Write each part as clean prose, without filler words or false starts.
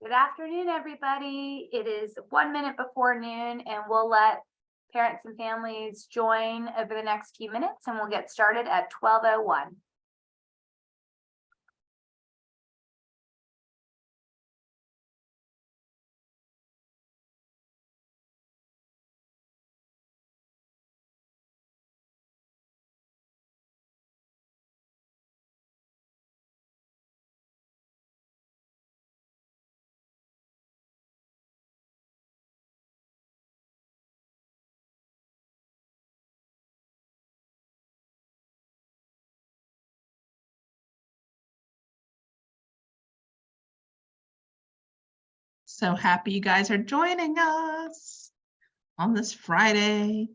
Good afternoon, everybody. It is 1 minute before noon, and we'll let parents and families join over the next few minutes, and we'll get started at 12:01. So happy you guys are joining us on this Friday.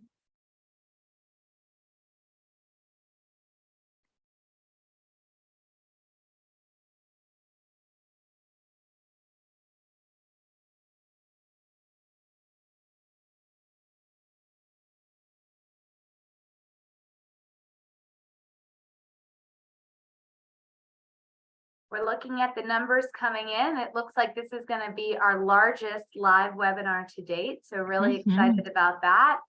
We're looking at the numbers coming in. It looks like this is going to be our largest live webinar to date, so really excited about that.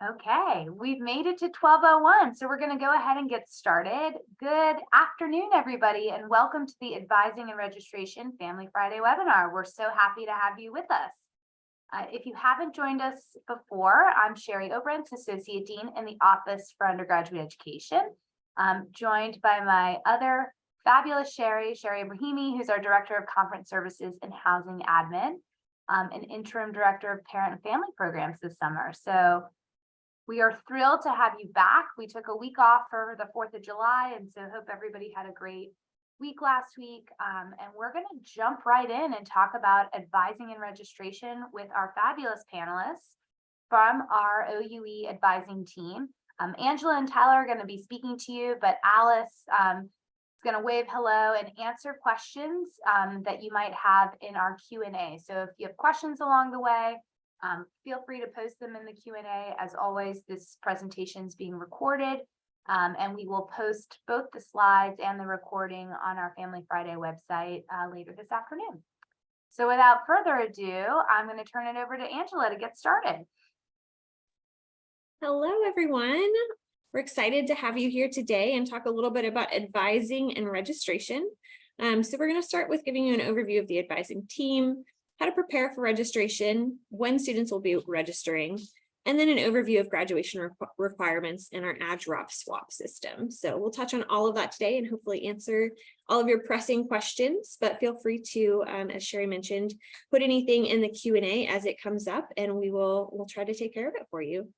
Okay, we've made it to 12:01, so we're going to go ahead and get started. Good afternoon, everybody, and welcome to the Advising and Registration Family Friday webinar. We're so happy to have you with us. If you haven't joined us before, I'm Sherry Obrentz, Associate Dean in the Office for Undergraduate Education. I'm joined by my other fabulous Sherry Ibrahimi, who's our Director of Conference Services and Housing Admin, and Interim Director of Parent and Family Programs this summer. So we are thrilled to have you back. We took a week off for the 4th of July, and so hope everybody had a great week last week. And we're going to jump right in and talk about advising and registration with our fabulous panelists from our OUE advising team. Angela and Tyler are going to be speaking to you, but Alice is going to wave hello and answer questions that you might have in our Q&A. So if you have questions along the way, feel free to post them in the Q&A. As always, this presentation is being recorded, and we will post both the slides and the recording on our Family Friday website later this afternoon. So without further ado, I'm going to turn it over to Angela to get started. Hello, everyone. We're excited to have you here today and talk a little bit about advising and registration. So we're going to start with giving you an overview of the advising team, how to prepare for registration, when students will be registering, and then an overview of graduation requirements in our AdDrop swap system. So we'll touch on all of that today and hopefully answer all of your pressing questions, but feel free to, as Sherry mentioned, put anything in the Q&A as it comes up, and we'll try to take care of it for you.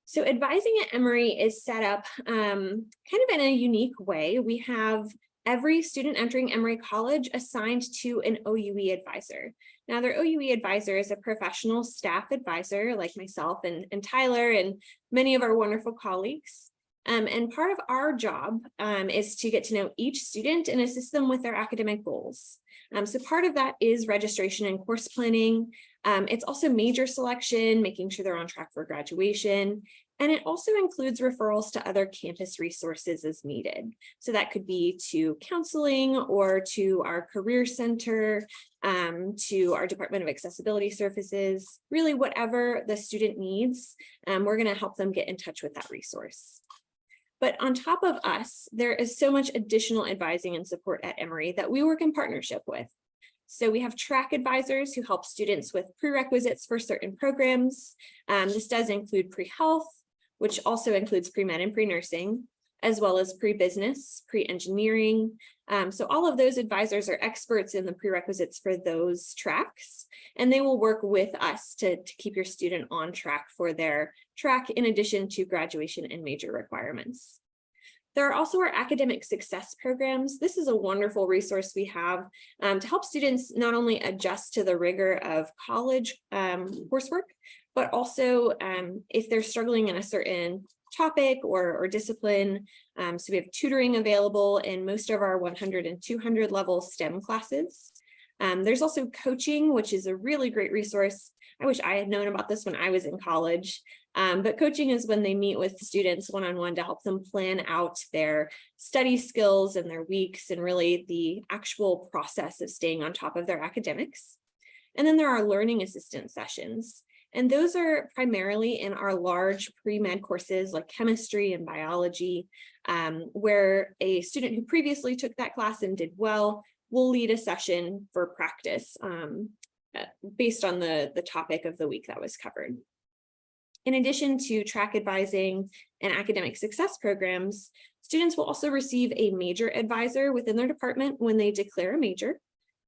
So advising at Emory is set up kind of in a unique way. We have every student entering Emory College assigned to an OUE advisor. Now, their OUE advisor is a professional staff advisor like myself and Tyler and many of our wonderful colleagues. And part of our job is to get to know each student and assist them with their academic goals. So part of that is registration and course planning. It's also major selection, making sure they're on track for graduation. And it also includes referrals to other campus resources as needed. So that could be to counseling or to our career center, to our Department of Accessibility Services, really whatever the student needs, we're going to help them get in touch with that resource. But on top of us, there is so much additional advising and support at Emory that we work in partnership with. So we have track advisors who help students with prerequisites for certain programs. This does include pre-health, which also includes pre-med and pre-nursing, as well as pre-business, pre-engineering. So all of those advisors are experts in the prerequisites for those tracks, and they will work with us to keep your student on track for their track in addition to graduation and major requirements. There are also our academic success programs. This is a wonderful resource we have to help students not only adjust to the rigor of college coursework, but also if they're struggling in a certain topic or discipline. So we have tutoring available in most of our 100 and 200 level STEM classes. There's also coaching, which is a really great resource. I wish I had known about this when I was in college. But coaching is when they meet with students one-on-one to help them plan out their study skills and their weeks and really the actual process of staying on top of their academics. And then there are learning assistance sessions. And those are primarily in our large pre-med courses like chemistry and biology, where a student who previously took that class and did well will lead a session for practice based on the topic of the week that was covered. In addition to track advising and academic success programs, students will also receive a major advisor within their department when they declare a major.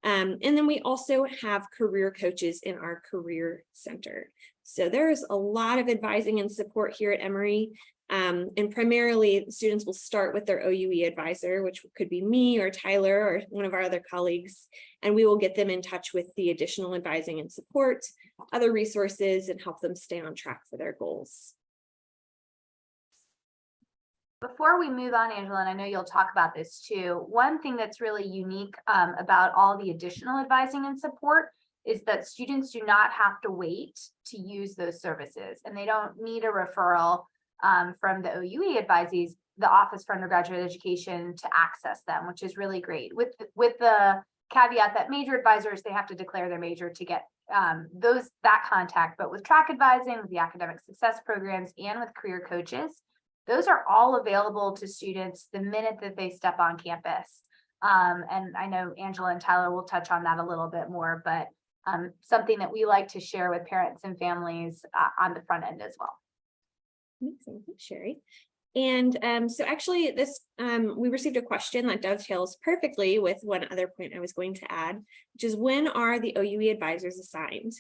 And then we also have career coaches in our career center. So there's a lot of advising and support here at Emory. And primarily students will start with their OUE advisor, which could be me or Tyler or one of our other colleagues, and we will get them in touch with the additional advising and support, other resources, and help them stay on track for their goals. Before we move on, Angela, and I know you'll talk about this too, one thing that's really unique about all the additional advising and support is that students do not have to wait to use those services, and they don't need a referral from the OUE advisees, the Office for Undergraduate Education, to access them, which is really great. With the caveat that major advisors, they have to declare their major to get that contact. But with track advising, with the academic success programs, and with career coaches, those are all available to students the minute that they step on campus. And I know Angela and Tyler will touch on that a little bit more, but something that we like to share with parents and families on the front end as well. Amazing, thanks, Sherry. And so actually this, we received a question that dovetails perfectly with one other point I was going to add, which is when are the OUE advisors assigned?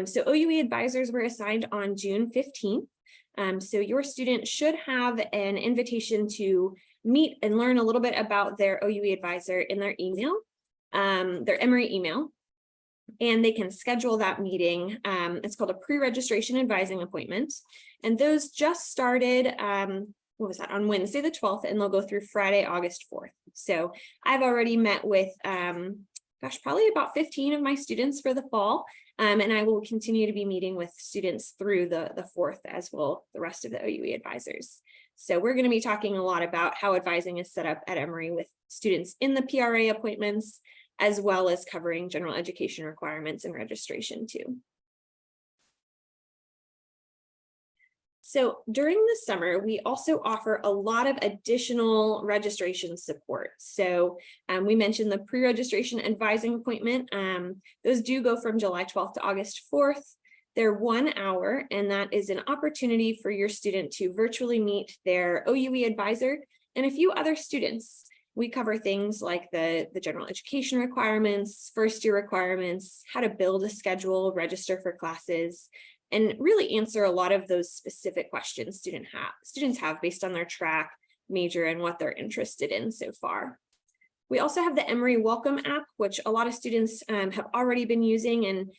So OUE advisors were assigned on June 15th. So your student should have an invitation to meet and learn a little bit about their OUE advisor in their email, their Emory email, and they can schedule that meeting. It's called a pre-registration advising appointment. And those just started, what was that, on Wednesday the 12th, and they'll go through Friday, August 4th. So I've already met with, probably about 15 of my students for the fall. And I will continue to be meeting with students through the 4th, as will the rest of the OUE advisors. So we're going to be talking a lot about how advising is set up at Emory with students in the PRA appointments, as well as covering general education requirements and registration too. So during the summer, we also offer a lot of additional registration support. So we mentioned the pre-registration advising appointment. Those do go from July 12th to August 4th. They're 1 hour, and that is an opportunity for your student to virtually meet their OUE advisor and a few other students. We cover things like the general education requirements, first year requirements, how to build a schedule, register for classes, and really answer a lot of those specific questions students have based on their track, major, and what they're interested in so far. We also have the Emory Welcome app, which a lot of students have already been using, and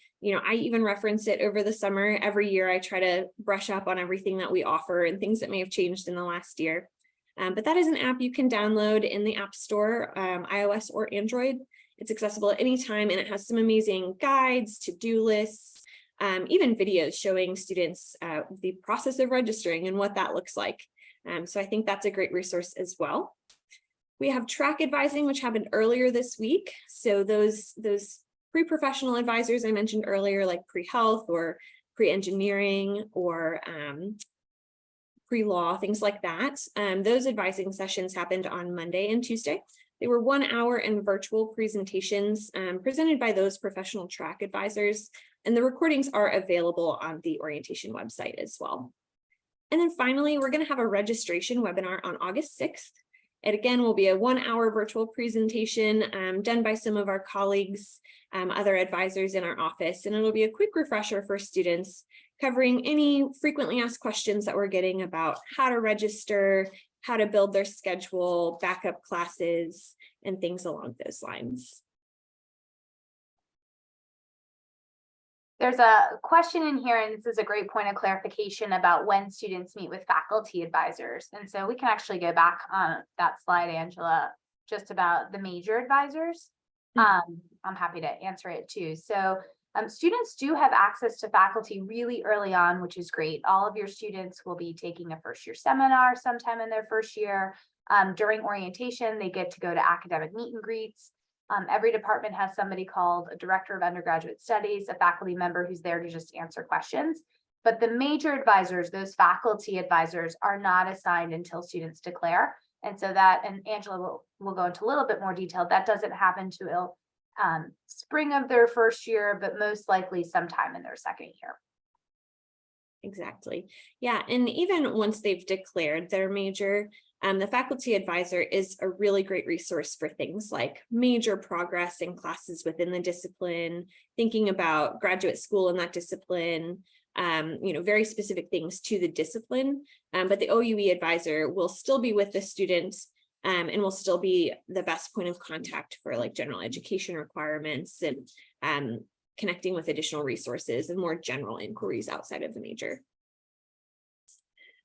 I even reference it over the summer. Every year I try to brush up on everything that we offer and things that may have changed in the last year. But that is an app you can download in the App Store, iOS or Android. It's accessible at any time, and it has some amazing guides, to-do lists, even videos showing students the process of registering and what that looks like. So I think that's a great resource as well. We have track advising, which happened earlier this week. So those pre-professional advisors I mentioned earlier, like pre-health or pre-engineering or pre-law, things like that. Those advising sessions happened on Monday and Tuesday. They were 1 hour and virtual presentations presented by those professional track advisors, and the recordings are available on the orientation website as well. And then finally, we're going to have a registration webinar on August 6th. It again will be a 1 hour virtual presentation done by some of our colleagues, other advisors in our office, and it'll be a quick refresher for students covering any frequently asked questions that we're getting about how to register, how to build their schedule, backup classes, and things along those lines. There's a question in here, and this is a great point of clarification about when students meet with faculty advisors. And so we can actually go back on that slide, Angela, just about the major advisors. I'm happy to answer it too. So students do have access to faculty really early on, which is great. All of your students will be taking a first year seminar sometime in their first year. During orientation, they get to go to academic meet and greets. Every department has somebody called a director of undergraduate studies, a faculty member who's there to just answer questions. But the major advisors, those faculty advisors, are not assigned until students declare. And so that, and Angela will go into a little bit more detail, that doesn't happen till spring of their first year, but most likely sometime in their second year. Exactly. Yeah. And even once they've declared their major, the faculty advisor is a really great resource for things like major progress in classes within the discipline, thinking about graduate school in that discipline, very specific things to the discipline. But the OUE advisor will still be with the students and will still be the best point of contact for like general education requirements and connecting with additional resources and more general inquiries outside of the major.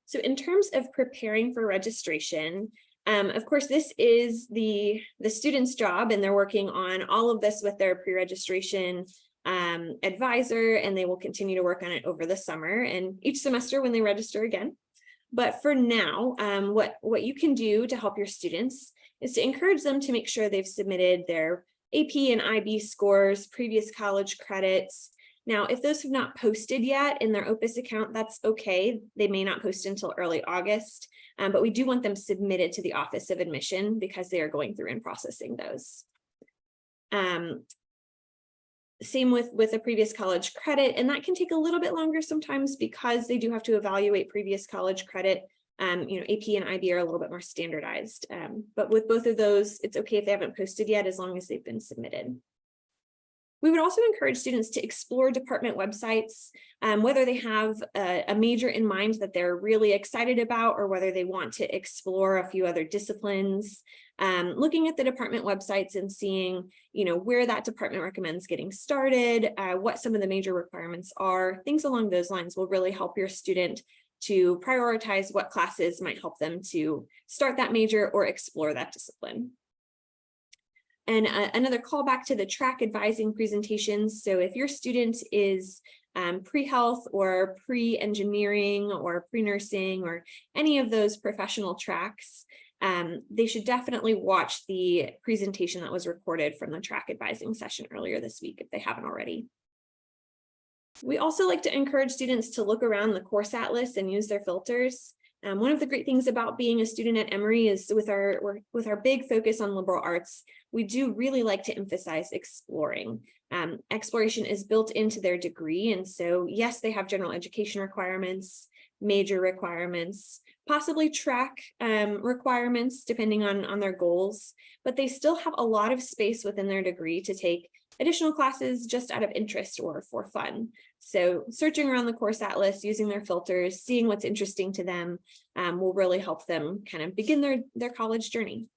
So in terms of preparing for registration, of course, this is the student's job, and they're working on all of this with their pre-registration advisor, and they will continue to work on it over the summer and each semester when they register again. But for now, what you can do to help your students is to encourage them to make sure they've submitted their AP and IB scores, previous college credits. Now, if those have not posted yet in their Opus account, that's okay. They may not post until early August, but we do want them submitted to the Office of Admission because they are going through and processing those. Same with a previous college credit, and that can take a little bit longer sometimes because they do have to evaluate previous college credit. AP and IB are a little bit more standardized, but with both of those, it's okay if they haven't posted yet as long as they've been submitted. We would also encourage students to explore department websites, whether they have a major in mind that they're really excited about or whether they want to explore a few other disciplines. Looking at the department websites and seeing, where that department recommends getting started, what some of the major requirements are, things along those lines will really help your student to prioritize what classes might help them to start that major or explore that discipline. And another callback to the track advising presentations. So if your student is pre-health or pre-engineering or pre-nursing or any of those professional tracks, they should definitely watch the presentation that was recorded from the track advising session earlier this week if they haven't already. We also like to encourage students to look around the course atlas and use their filters. One of the great things about being a student at Emory is with our big focus on liberal arts, we do really like to emphasize exploring. Exploration is built into their degree. And so, yes, they have general education requirements, major requirements, possibly track requirements, depending on their goals, but they still have a lot of space within their degree to take additional classes just out of interest or for fun. So searching around the course atlas, using their filters, seeing what's interesting to them will really help them kind of begin their college journey.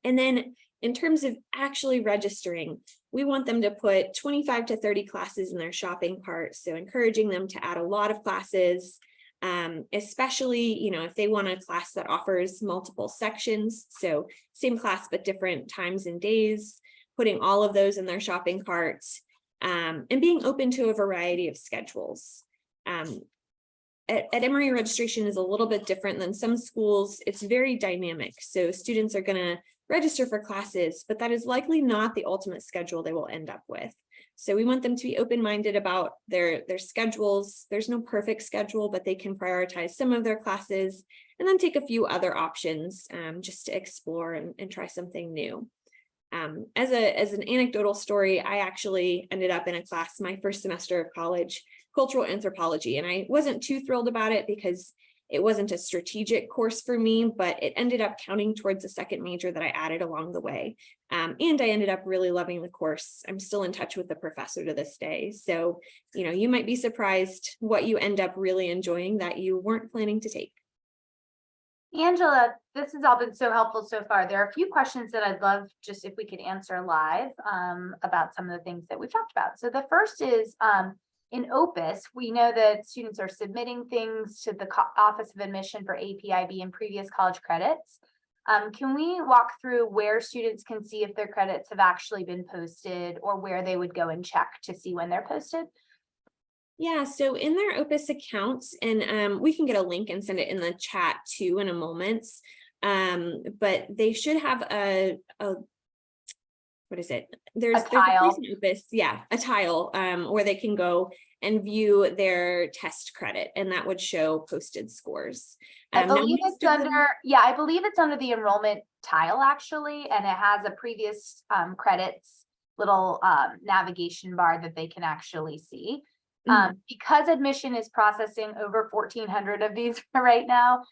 And then in terms of actually registering, we want them to put 25 to 30 classes in their shopping cart. So encouraging them to add a lot of classes, especially, if they want a class that offers multiple sections. So same class, but different times and days, putting all of those in their shopping carts, and being open to a variety of schedules. At Emory, registration is a little bit different than some schools. It's very dynamic. So students are going to register for classes, but that is likely not the ultimate schedule they will end up with. So we want them to be open-minded about their schedules. There's no perfect schedule, but they can prioritize some of their classes and then take a few other options just to explore and try something new. As an anecdotal story, I actually ended up in a class my first semester of college, cultural anthropology, and I wasn't too thrilled about it because it wasn't a strategic course for me, but it ended up counting towards a second major that I added along the way. And I ended up really loving the course. I'm still in touch with the professor to this day. So, you might be surprised what you end up really enjoying that you weren't planning to take. Angela, this has all been so helpful so far. There are a few questions that I'd love just if we could answer live about some of the things that we've talked about. So the first is in Opus, we know that students are submitting things to the Office of Admission for APIB and previous college credits. Can we walk through where students can see if their credits have actually been posted or where they would go and check to see when they're posted? Yeah, so in their Opus accounts, and we can get a link and send it in the chat too in a moment. But they should have a what is it? There's a place in Opus, yeah, a tile where they can go and view their test credit, and that would show posted scores. I believe it's under, I believe it's under the enrollment tile actually, and it has a previous credits little navigation bar that they can actually see. Because admission is processing over 1,400 of these right now,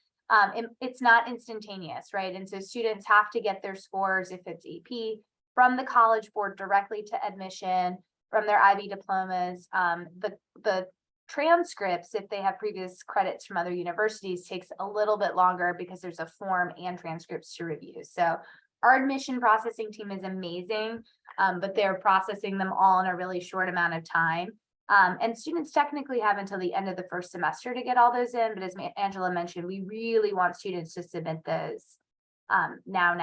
it's not instantaneous, right? And so students have to get their scores, if it's AP, from the College Board directly to admission, from their IB diplomas. The transcripts, if they have previous credits from other universities, takes a little bit longer because there's a form and transcripts to review. So our admission processing team is amazing, but they're processing them all in a really short amount of time. And students technically have until the end of the first semester to get all those in, but as Angela mentioned, we really want students to submit those now.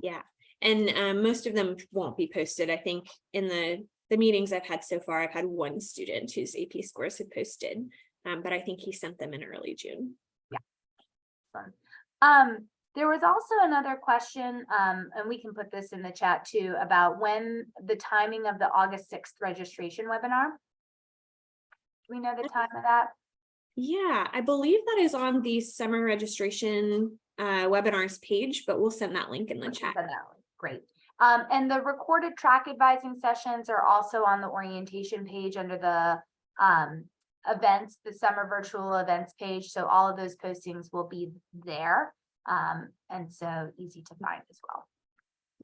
Yeah, and most of them won't be posted. I think in the meetings I've had so far, I've had one student whose AP scores had posted, but I think he sent them in early June. Yeah. There was also another question, and we can put this in the chat too, about when the timing of the August 6th registration webinar. Do we know the time of that? Yeah, I believe that is on the summer registration webinars page, but we'll send that link in the chat. Great. And the recorded track advising sessions are also on the orientation page under the events, the summer virtual events page. So all of those postings will be there. And so easy to find as well.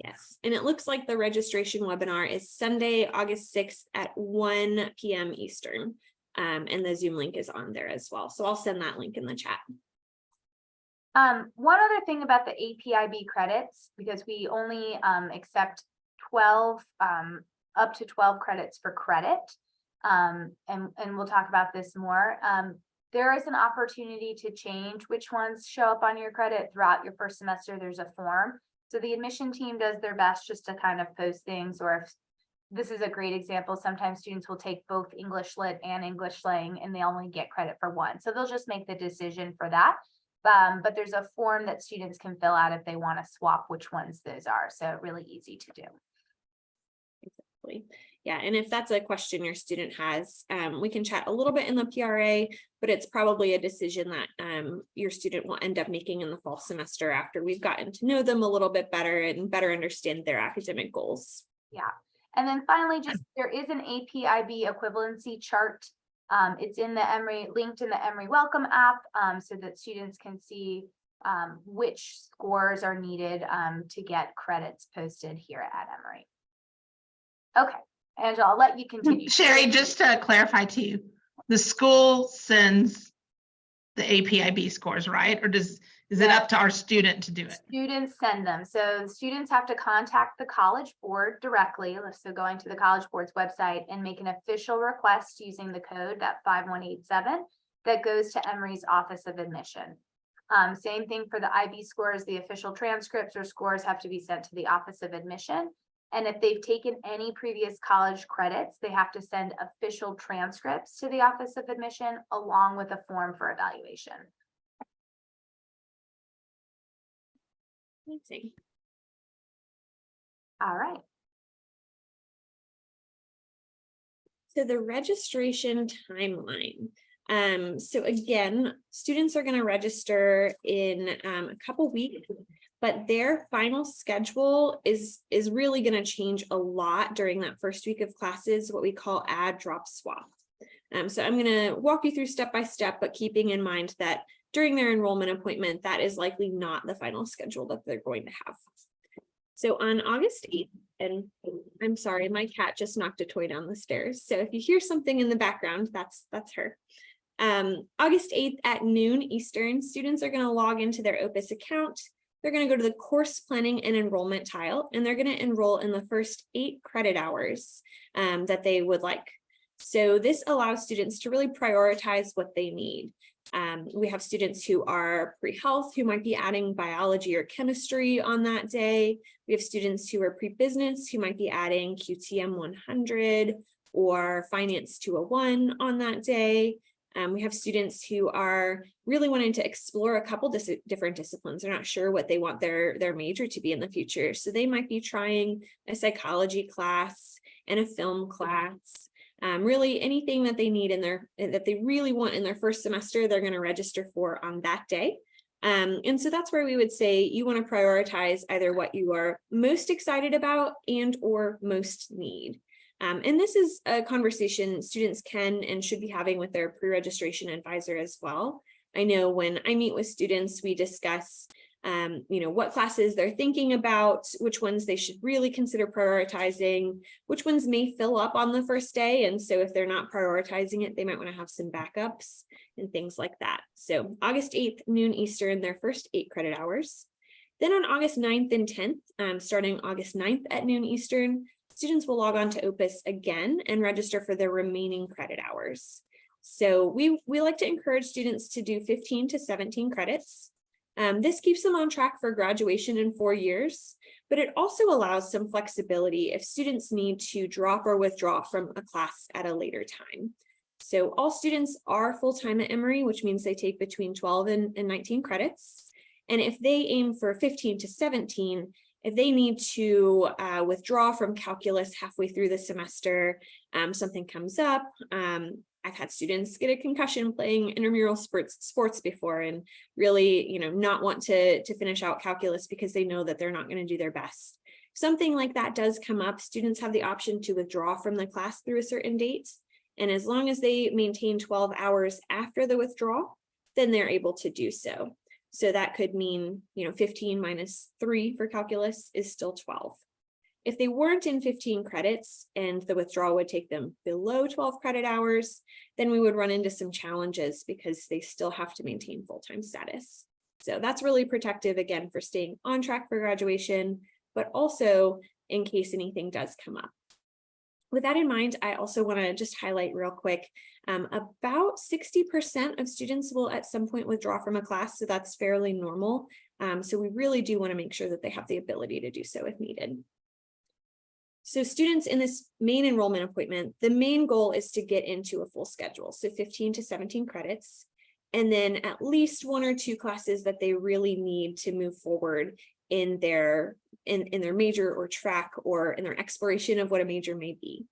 Yes, and it looks like the registration webinar is Sunday, August 6th at 1 p.m. Eastern. And the Zoom link is on there as well. So I'll send that link in the chat. One other thing about the APIB credits, because we only accept 12, up to 12 credits for credit. And we'll talk about this more. There is an opportunity to change which ones show up on your credit throughout your first semester. There's a form. So the admission team does their best just to kind of post things, or if this is a great example, sometimes students will take both English Lit and English Slang and they only get credit for one. So they'll just make the decision for that. But there's a form that students can fill out if they want to swap which ones those are. So really easy to do. Exactly. Yeah, and if that's a question your student has, we can chat a little bit in the PRA, but it's probably a decision that your student will end up making in the fall semester after we've gotten to know them a little bit better and better understand their academic goals. Yeah. And then finally, just there is an APIB equivalency chart. It's in the Emory, linked in the Emory Welcome app, so that students can see which scores are needed to get credits posted here at Emory. Okay, Angela, I'll let you continue. Sherry, just to clarify to you, the school sends the APIB scores, right? Or is it up to our student to do it? Students send them. So students have to contact the College Board directly. So going to the College Board's website and make an official request using the code, that 5187, that goes to Emory's Office of Admission. Same thing for the IB scores. The official transcripts or scores have to be sent to the Office of Admission. And if they've taken any previous college credits, they have to send official transcripts to the Office of Admission along with a form for evaluation. Amazing. All right. So the registration timeline. So again, students are going to register in a couple weeks, but their final schedule is really going to change a lot during that first week of classes, what we call add, drop, swap. So I'm going to walk you through step by step, but keeping in mind that during their enrollment appointment, that is likely not the final schedule that they're going to have. So on August 8th, and I'm sorry, my cat just knocked a toy down the stairs. So if you hear something in the background, that's her. August 8th at noon Eastern, students are going to log into their Opus account. They're going to go to the course planning and enrollment tile, and they're going to enroll in the first 8 credit hours that they would like. So this allows students to really prioritize what they need. We have students who are pre-health who might be adding biology or chemistry on that day. We have students who are pre-business who might be adding QTM 100 or finance 201 on that day. We have students who are really wanting to explore a couple different disciplines. They're not sure what they want their major to be in the future. So they might be trying a psychology class and a film class. Really anything that they need that they really want in their first semester, they're going to register for on that day. And so that's where we would say you want to prioritize either what you are most excited about and or most need. And this is a conversation students can and should be having with their pre-registration advisor as well. I know when I meet with students, we discuss what classes they're thinking about, which ones they should really consider prioritizing, which ones may fill up on the first day. And so if they're not prioritizing it, they might want to have some backups and things like that. So August 8th, noon Eastern, their first 8 credit hours. Then on August 9th and 10th, starting August 9th at noon Eastern, students will log on to Opus again and register for their remaining credit hours. So we like to encourage students to do 15 to 17 credits. This keeps them on track for graduation in 4 years, but it also allows some flexibility if students need to drop or withdraw from a class at a later time. So all students are full-time at Emory, which means they take between 12 and 19 credits. And if they aim for 15 to 17, if they need to withdraw from calculus halfway through the semester, something comes up. I've had students get a concussion playing intramural sports before and really, not want to finish out calculus because they know that they're not going to do their best. Something like that does come up. Students have the option to withdraw from the class through a certain date. And as long as they maintain 12 hours after the withdrawal, then they're able to do so. So that could mean, 15 minus 3 for calculus is still 12. If they weren't in 15 credits and the withdrawal would take them below 12 credit hours, then we would run into some challenges because they still have to maintain full-time status. So that's really protective, again, for staying on track for graduation, but also in case anything does come up. With that in mind, I also want to just highlight real quick, about 60% of students will at some point withdraw from a class, so that's fairly normal. So we really do want to make sure that they have the ability to do so if needed. So students in this main enrollment appointment, the main goal is to get into a full schedule, so 15 to 17 credits, and then at least 1 or 2 classes that they really need to move forward in their major or track or in their exploration of what a major may be.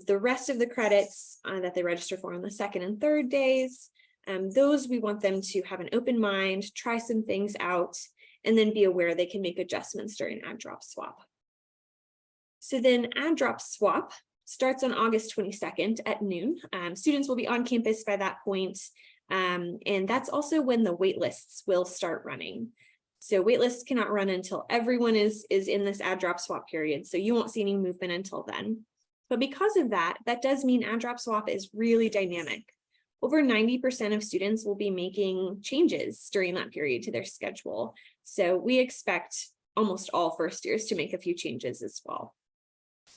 The rest of the credits that they register for on the 2nd and 3rd days, those we want them to have an open mind, try some things out, and then be aware they can make adjustments during add drop swap. So then add drop swap starts on August 22nd at noon. Students will be on campus by that point, and that's also when the wait lists will start running. So wait lists cannot run until everyone is in this add drop swap period. So you won't see any movement until then. But because of that, that does mean add drop swap is really dynamic. Over 90% of students will be making changes during that period to their schedule. So we expect almost all first years to make a few changes as well.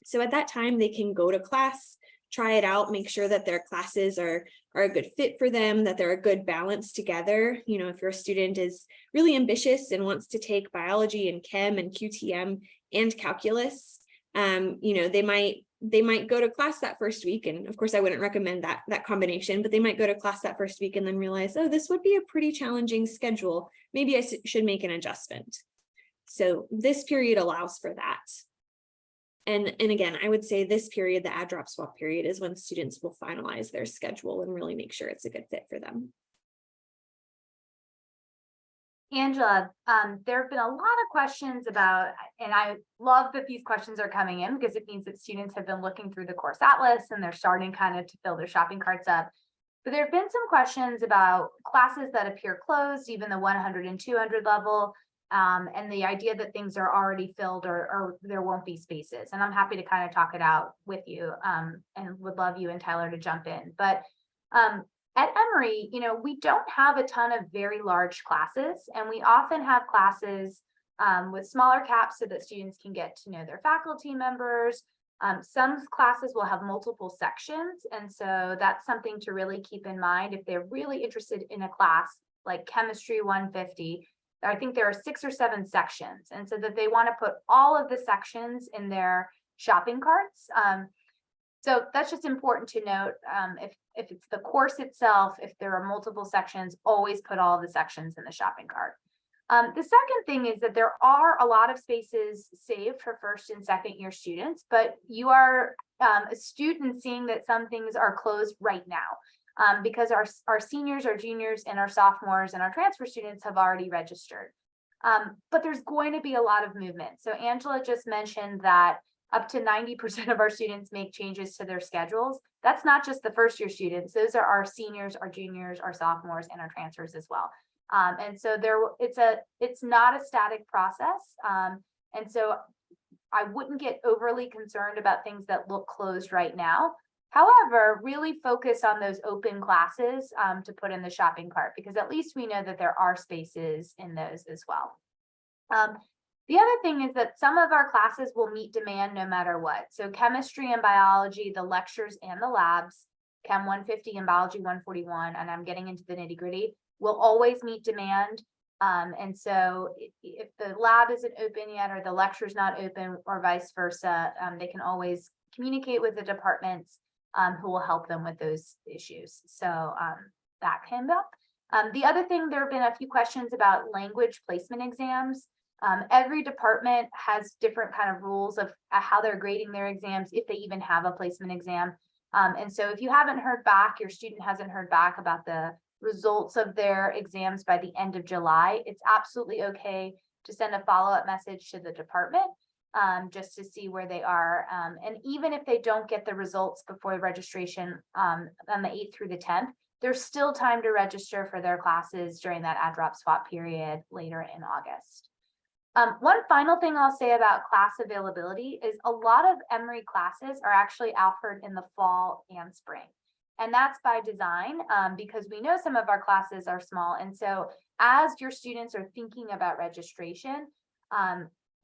So at that time, they can go to class, try it out, make sure that their classes are a good fit for them, that they're a good balance together. If your student is really ambitious and wants to take biology and chem and QTM and calculus, they might go to class that first week. And of course, I wouldn't recommend that combination, but they might go to class that first week and then realize, oh, this would be a pretty challenging schedule. Maybe I should make an adjustment. So this period allows for that. And again, I would say this period, the add drop swap period, is when students will finalize their schedule and really make sure it's a good fit for them. Angela, there have been a lot of questions about, and I love that these questions are coming in because it means that students have been looking through the course atlas and they're starting kind of to fill their shopping carts up. But there have been some questions about classes that appear closed, even the 100 and 200 level, and the idea that things are already filled or there won't be spaces. And I'm happy to kind of talk it out with you and would love you and Tyler to jump in. But At Emory, we don't have a ton of very large classes, and we often have classes with smaller caps so that students can get to know their faculty members. Some classes will have multiple sections, and so that's something to really keep in mind if they're really interested in a class like Chemistry 150. I think there are 6 or 7 sections, and so that they want to put all of the sections in their shopping carts. So that's just important to note. If it's the course itself, if there are multiple sections, always put all the sections in the shopping cart. The second thing is that there are a lot of spaces saved for first and second year students, but you are a student seeing that some things are closed right now because our seniors, our juniors, and our sophomores and our transfer students have already registered. But there's going to be a lot of movement. So Angela just mentioned that up to 90% of our students make changes to their schedules. That's not just the first year students. Those are our seniors, our juniors, our sophomores, and our transfers as well. And so it's not a static process. And so I wouldn't get overly concerned about things that look closed right now. However, really focus on those open classes to put in the shopping cart, because at least we know that there are spaces in those as well. The other thing is that some of our classes will meet demand no matter what. So chemistry and biology, the lectures and the labs, Chem 150 and Biology 141, and I'm getting into the nitty gritty, will always meet demand. And so if the lab isn't open yet or the lecture's not open or vice versa, they can always communicate with the departments who will help them with those issues. So that came up. The other thing, there have been a few questions about language placement exams. Every department has different kind of rules of how they're grading their exams, if they even have a placement exam. And so if you haven't heard back, your student hasn't heard back about the results of their exams by the end of July, it's absolutely okay to send a follow-up message to the department just to see where they are. And even if they don't get the results before registration on the 8th through the 10th, there's still time to register for their classes during that add drop swap period later in August. One final thing I'll say about class availability is a lot of Emory classes are actually offered in the fall and spring. And that's by design because we know some of our classes are small. And so as your students are thinking about registration,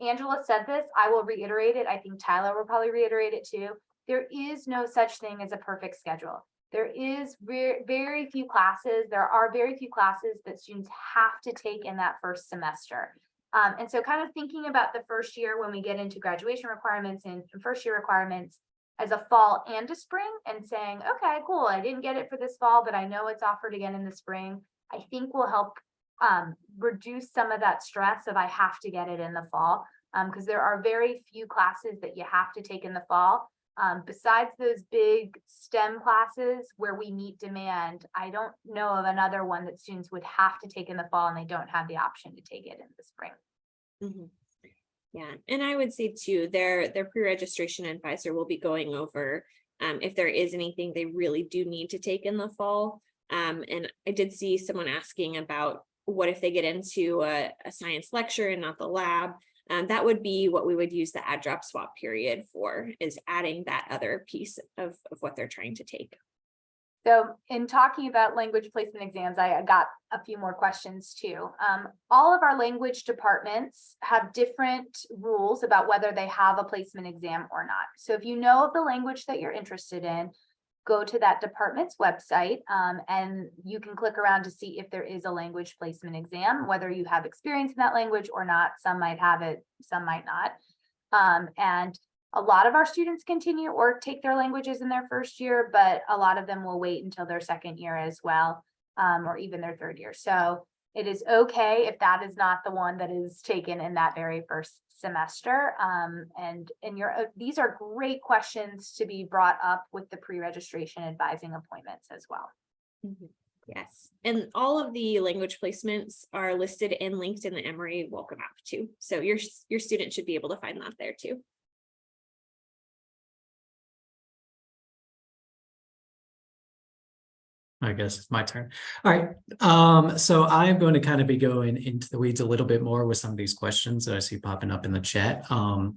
Angela said this, I will reiterate it. I think Tyler will probably reiterate it too. There is no such thing as a perfect schedule. There is very few classes. There are very few classes that students have to take in that first semester. And so kind of thinking about the first year when we get into graduation requirements and first year requirements as a fall and a spring, and saying, okay, cool, I didn't get it for this fall, but I know it's offered again in the spring, I think will help reduce some of that stress of I have to get it in the fall, because there are very few classes that you have to take in the fall. Besides those big STEM classes where we meet demand, I don't know of another one that students would have to take in the fall and they don't have the option to take it in the spring. Mm-hmm. Yeah, and I would say too, their pre-registration advisor will be going over if there is anything they really do need to take in the fall. And I did see someone asking about what if they get into a science lecture and not the lab. That would be what we would use the add drop swap period for, is adding that other piece of what they're trying to take. So in talking about language placement exams, I got a few more questions too. All of our language departments have different rules about whether they have a placement exam or not. So if you know of the language that you're interested in, go to that department's website and you can click around to see if there is a language placement exam, whether you have experience in that language or not. Some might have it, some might not. And a lot of our students continue or take their languages in their first year, but a lot of them will wait until their second year as well, or even their third year. So it is okay if that is not the one that is taken in that very first semester. And these are great questions to be brought up with the pre-registration advising appointments as well. Mm-hmm. Yes, and all of the language placements are listed and linked in the Emory welcome app too. So your student should be able to find that there too. I guess it's my turn. All right. So I'm going to kind of be going into the weeds a little bit more with some of these questions that I see popping up in the chat.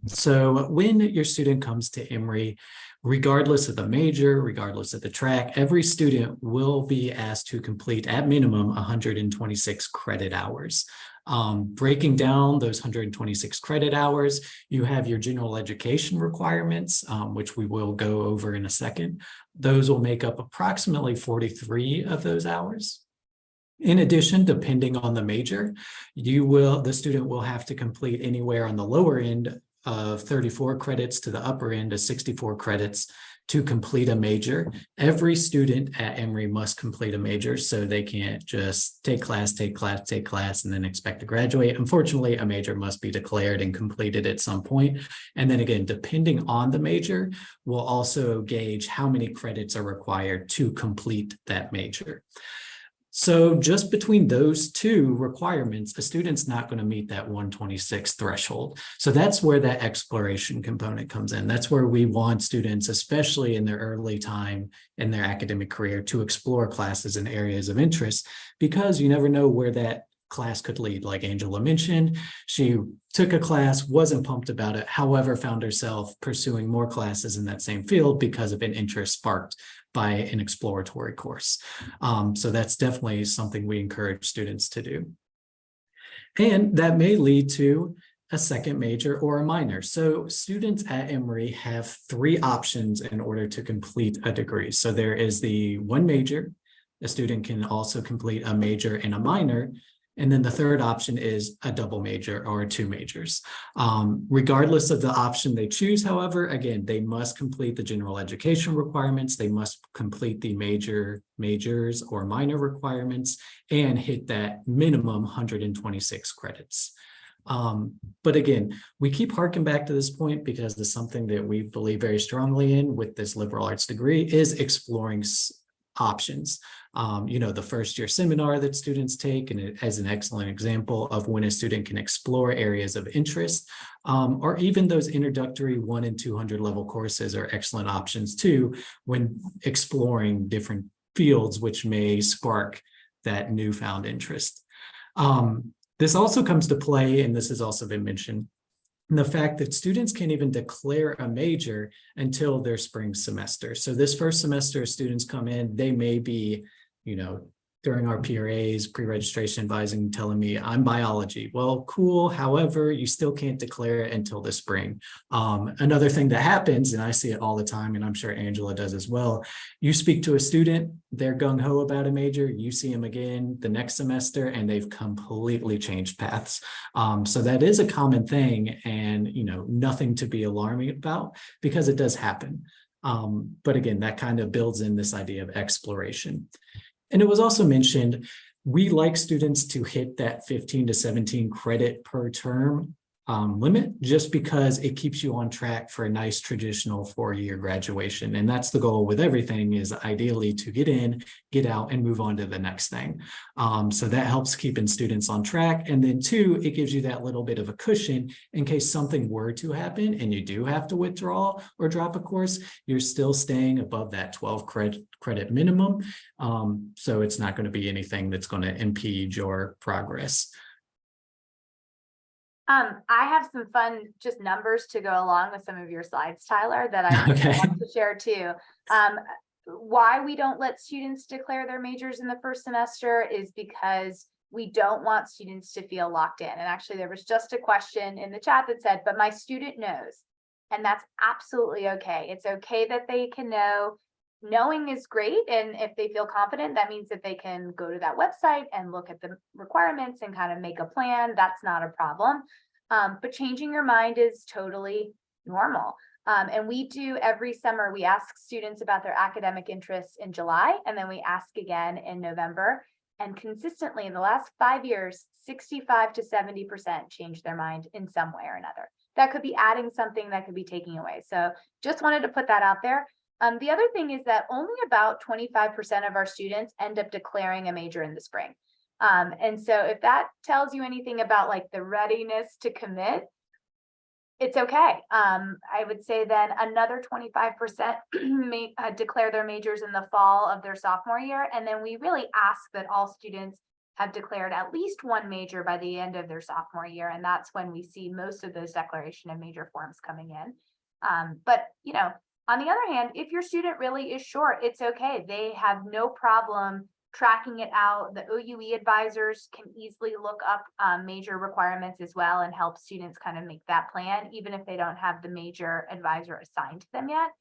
So when your student comes to Emory, regardless of the major, regardless of the track, every student will be asked to complete at minimum 126 credit hours. Breaking down those 126 credit hours, you have your general education requirements, which we will go over in a second. Those will make up approximately 43 of those hours. In addition, depending on the major, the student will have to complete anywhere on the lower end of 34 credits to the upper end of 64 credits to complete a major. Every student at Emory must complete a major, so they can't just take class, and then expect to graduate. Unfortunately, a major must be declared and completed at some point. And then again, depending on the major, we'll also gauge how many credits are required to complete that major. So just between those two requirements, a student's not going to meet that 126 threshold. So that's where that exploration component comes in. That's where we want students, especially in their early time in their academic career, to explore classes and areas of interest, because you never know where that class could lead. Like Angela mentioned, she took a class, wasn't pumped about it, however, found herself pursuing more classes in that same field because of an interest sparked by an exploratory course. So that's definitely something we encourage students to do. And that may lead to a second major or a minor. So students at Emory have three options in order to complete a degree. So there is the one major. A student can also complete a major and a minor. And then the third option is a double major or two majors. Regardless of the option they choose, however, again, they must complete the general education requirements. They must complete the majors or minor requirements and hit that minimum 126 credits. But again, we keep harking back to this point because it's something that we believe very strongly in with this liberal arts degree is exploring options. The first year seminar that students take, and it as an excellent example of when a student can explore areas of interest, or even those introductory 1 and 200 level courses are excellent options too when exploring different fields which may spark that newfound interest. This also comes to play, and this has also been mentioned, the fact that students can't even declare a major until their spring semester. So this first semester, students come in, they may be, during our PRAs, pre-registration advising, telling me I'm biology. Well, cool. However, you still can't declare it until the spring. Another thing that happens, and I see it all the time, and I'm sure Angela does as well, you speak to a student, they're gung-ho about a major, you see them again the next semester, and they've completely changed paths. So that is a common thing, and nothing to be alarming about because it does happen. But again, that kind of builds in this idea of exploration. And it was also mentioned, we like students to hit that 15 to 17 credit per term limit, just because it keeps you on track for a nice traditional 4-year graduation. And that's the goal with everything, is ideally to get in, get out, and move on to the next thing. So that helps keeping students on track. And then two, it gives you that little bit of a cushion in case something were to happen and you do have to withdraw or drop a course, you're still staying above that 12 credit minimum. So it's not going to be anything that's going to impede your progress. I have some fun just numbers to go along with some of your slides, Tyler, that I want to share too. Why we don't let students declare their majors in the first semester is because we don't want students to feel locked in. And actually, there was just a question in the chat that said, but my student knows. And that's absolutely okay. It's okay that they can know. Knowing is great, and if they feel confident, that means that they can go to that website and look at the requirements and kind of make a plan. That's not a problem. But changing your mind is totally normal. And we do every summer, we ask students about their academic interests in July, and then we ask again in November. And consistently in the last 5 years, 65 to 70% change their mind in some way or another. That could be adding something, that could be taking away. So just wanted to put that out there. The other thing is that only about 25% of our students end up declaring a major in the spring. And so if that tells you anything about like the readiness to commit, it's okay. I would say then another 25% may declare their majors in the fall of their sophomore year. And then we really ask that all students have declared at least one major by the end of their sophomore year. And that's when we see most of those declaration of major forms coming in. But, you know, on the other hand, if your student really is short, it's okay. They have no problem tracking it out. The OUE advisors can easily look up major requirements as well and help students kind of make that plan, even if they don't have the major advisor assigned to them yet.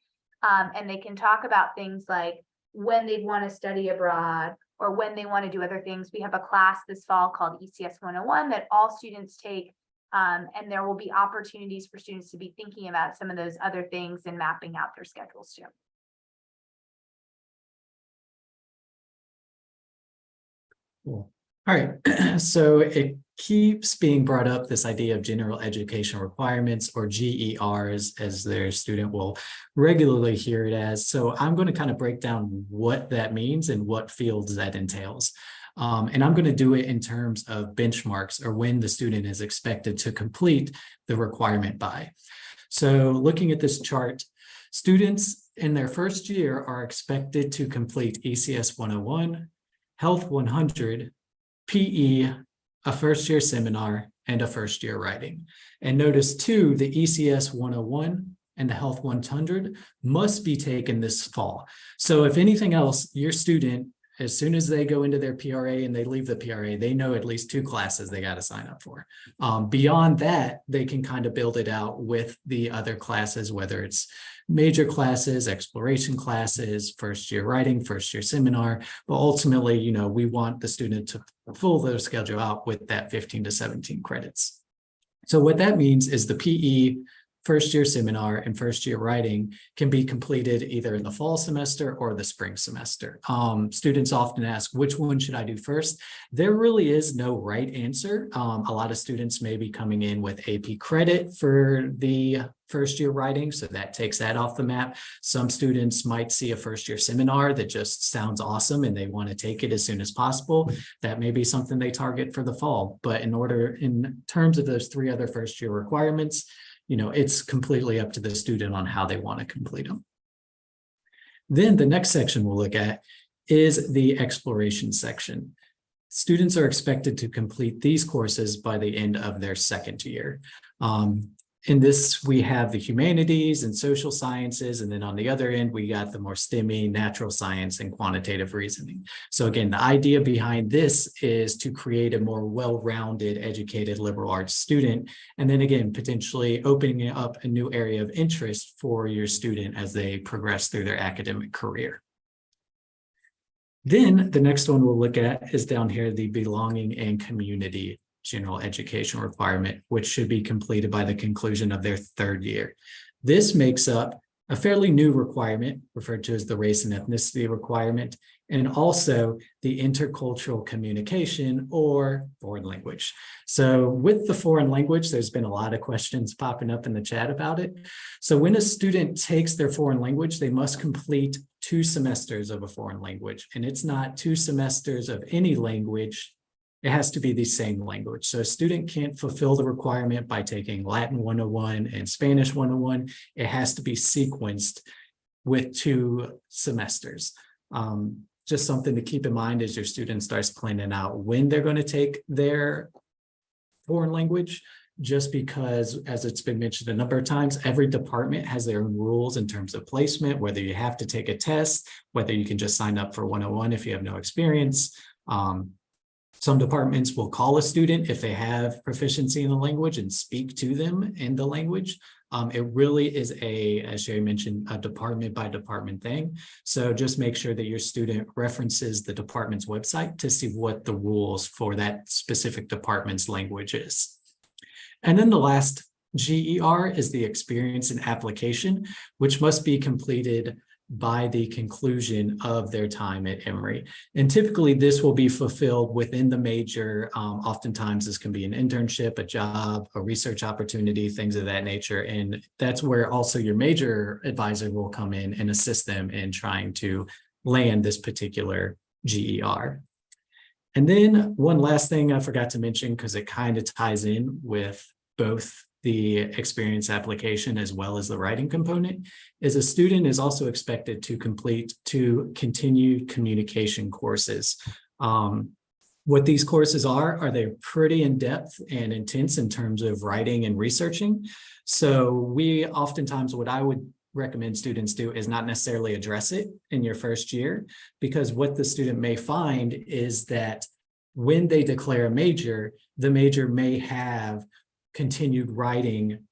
And they can talk about things like when they want to study abroad or when they want to do other things. We have a class this fall called ECS 101 that all students take. And there will be opportunities for students to be thinking about some of those other things and mapping out their schedules too. Cool. All right, so it keeps being brought up, this idea of general education requirements, or GERs, as their student will regularly hear it as. So I'm going to kind of break down what that means and what fields that entails. And I'm going to do it in terms of benchmarks, or when the student is expected to complete the requirement by. So looking at this chart, students in their first year are expected to complete ECS 101, Health 100, PE, a first year seminar, and a first year writing. And notice too, the ECS 101 and the Health 100 must be taken this fall. So if anything else, your student, as soon as they go into their PRA and they leave the PRA, they know at least 2 classes they got to sign up for. Beyond that, they can kind of build it out with the other classes, whether it's major classes, exploration classes, first year writing, first year seminar. But ultimately, you know, we want the student to fill their schedule out with that 15 to 17 credits. So what that means is the PE, first year seminar, and first year writing can be completed either in the fall semester or the spring semester. Students often ask, which one should I do first? There really is no right answer. A lot of students may be coming in with AP credit for the first year writing, so that takes that off the map. Some students might see a first year seminar that just sounds awesome and they want to take it as soon as possible. That may be something they target for the fall. But in terms of those 3 other first year requirements, you know, it's completely up to the student on how they want to complete them. Then the next section we'll look at is the exploration section. Students are expected to complete these courses by the end of their second year. In this, we have the humanities and social sciences, and then on the other end, we got the more STEMmy, natural science, and quantitative reasoning. So again, the idea behind this is to create a more well-rounded, educated liberal arts student, and then again, potentially opening up a new area of interest for your student as they progress through their academic career. Then the next one we'll look at is down here, the belonging and community general education requirement, which should be completed by the conclusion of their 3rd year. This makes up a fairly new requirement, referred to as the race and ethnicity requirement, and also the intercultural communication or foreign language. So with the foreign language, there's been a lot of questions popping up in the chat about it. So when a student takes their foreign language, they must complete 2 semesters of a foreign language, and it's not 2 semesters of any language. It has to be the same language. So a student can't fulfill the requirement by taking Latin 101 and Spanish 101. It has to be sequenced with 2 semesters. Just something to keep in mind as your student starts planning out when they're going to take their foreign language, just because, as it's been mentioned a number of times, every department has their own rules in terms of placement, whether you have to take a test, whether you can just sign up for 101 if you have no experience. Some departments will call a student if they have proficiency in the language and speak to them in the language. It really is as Sherry mentioned, a department by department thing. So just make sure that your student references the department's website to see what the rules for that specific department's language is. And then the last GER is the experience and application, which must be completed by the conclusion of their time at Emory. And typically this will be fulfilled within the major. Oftentimes this can be an internship, a job, a research opportunity, things of that nature. And that's where also your major advisor will come in and assist them in trying to land this particular GER. And then one last thing I forgot to mention, because it kind of ties in with both the experience application as well as the writing component, is a student is also expected to complete two continued communication courses. What these courses are they pretty in-depth and intense in terms of writing and researching. So we oftentimes, what I would recommend students do is not necessarily address it in your first year, because what the student may find is that when they declare a major, the major may have continued writing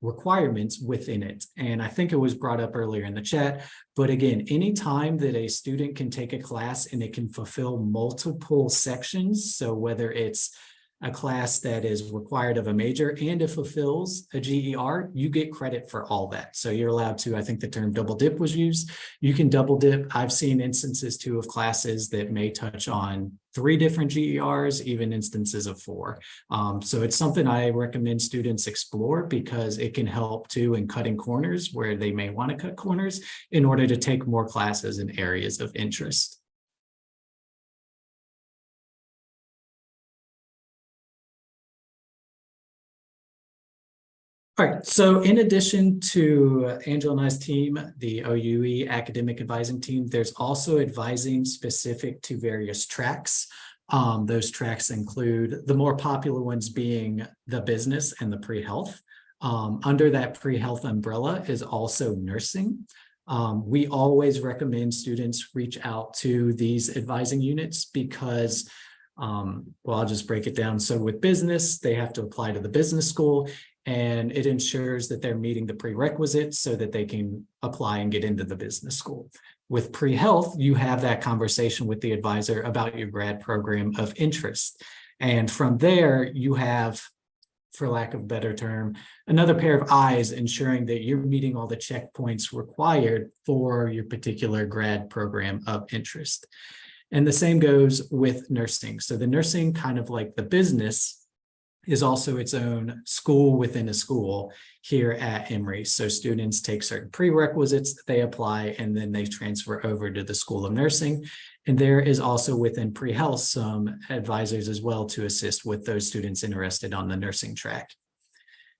requirements within it. And I think it was brought up earlier in the chat, but again, anytime that a student can take a class and it can fulfill multiple sections, so whether it's a class that is required of a major and it fulfills a GER, you get credit for all that. So you're allowed to, I think the term double dip was used. You can double dip. I've seen instances too of classes that may touch on 3 different GERs, even instances of 4. So it's something I recommend students explore because it can help too in cutting corners where they may want to cut corners in order to take more classes in areas of interest. All right, so in addition to Angela and I's team, the OUE academic advising team, there's also advising specific to various tracks. Those tracks include the more popular ones being the business and the pre-health. Under that pre-health umbrella is also nursing. We always recommend students reach out to these advising units because well, I'll just break it down. So with business, they have to apply to the business school, and it ensures that they're meeting the prerequisites so that they can apply and get into the business school. With pre-health, you have that conversation with the advisor about your grad program of interest. And from there, you have, for lack of a better term, another pair of eyes ensuring that you're meeting all the checkpoints required for your particular grad program of interest. And the same goes with nursing. So the nursing, kind of like the business, is also its own school within a school here at Emory. So students take certain prerequisites that they apply, and then they transfer over to the School of Nursing. And there is also within pre-health some advisors as well to assist with those students interested on the nursing track.